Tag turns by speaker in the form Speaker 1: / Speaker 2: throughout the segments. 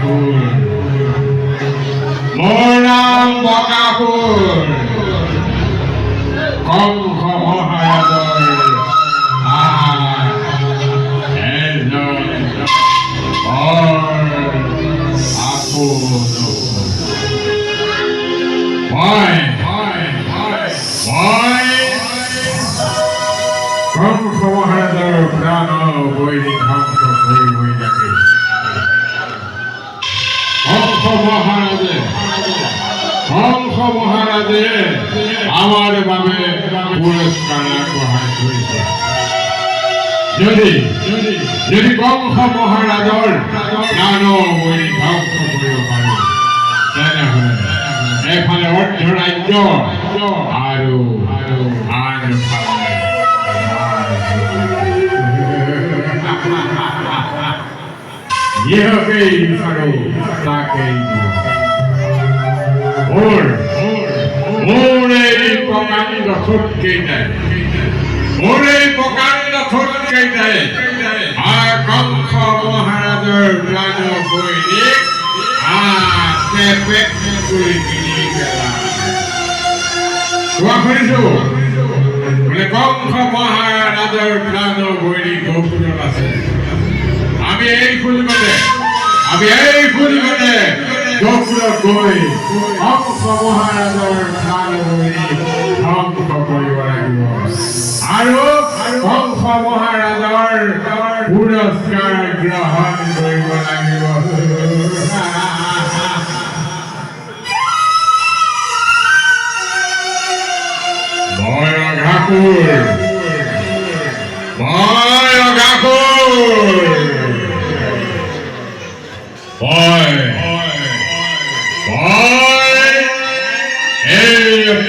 Speaker 1: বকাসুৰ মোৰ নাম বকাসুৰ কংস মহাৰাজৰ কংস মহাৰাজৰ প্ৰাণ বৈৰী ধ্বংস কৰিবই লাগে কংস মহাৰাজে আমাৰ বাবে পুৰস্কাৰ আগবঢ়াই থৈছে যদি কংস মহাৰাজৰ প্ৰাণ বৈৰী ধ্বংস কৰিব পাৰোঁ তেনেহ'লে এফালে অৰ্ধৰাজ্য আৰু আনফালে যিহকেই বিচাৰো তাকেই মোৰ এই প্ৰকাণ্ড ঠোঁটকেইটাই কংস মহাৰাজৰ প্ৰাণ বৈৰীক কৰি কিনি কোৱা শুনিছো বোলে কংস মহাৰাজৰ প্ৰাণ বৈৰী গৌপুৰত আছে আমি এই খুলিবতে গৌপুৰত গৈ কংস মহাৰাজৰ প্ৰাণ বৈৰী ধ্বংস কৰিব লাগিব আৰু কংস মহাৰাজৰ পুৰস্কাৰ গ্ৰহণ কৰিব লাগিব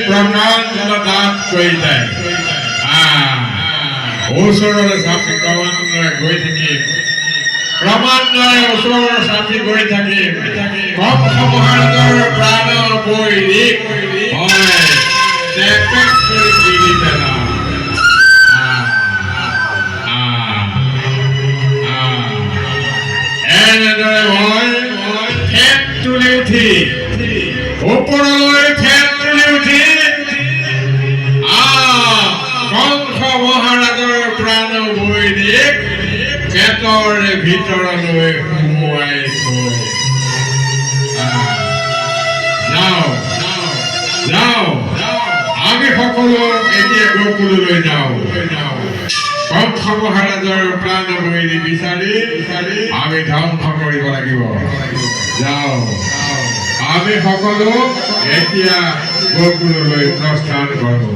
Speaker 1: প্ৰকাণ্ড দাঁত কৰি যায় ওচৰলৈ চাপি ক্ৰমান্বয়ে গৈ থাকিম কংস মহাৰাজৰ প্ৰাণ বৈৰীক গিৰি পেলাম এনেদৰে মই ঠেক তুলি উঠি ওপৰলৈ কংস মহাৰাজৰ প্ৰাণ বৈৰীক পেটৰ ভিতৰলৈ সুমুৱাই থৈ যাওঁ আমি সকলো এতিয়া গকুললৈ যাওঁ কংস মহাৰাজৰ প্ৰাণ বৈৰী বিচাৰি আমি ধ্বংস কৰিব লাগিব যাওঁ আমি সকলো এতিয়া গকুললৈ প্ৰস্থান কৰোঁ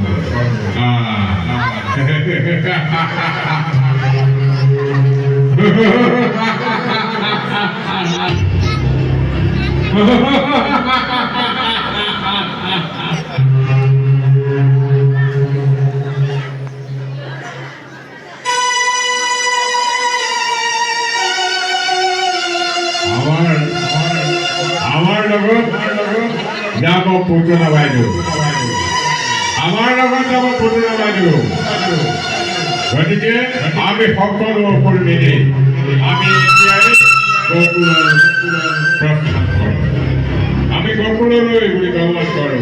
Speaker 1: আমাৰ লগত যাব পুতলা বাইদেউ গতিকে আমি সকলো অকল মিলি আমি এতিয়াই গকুলৰ প্ৰস্থান কৰোঁ আমি গকুললৈ বুলি গমন কৰোঁ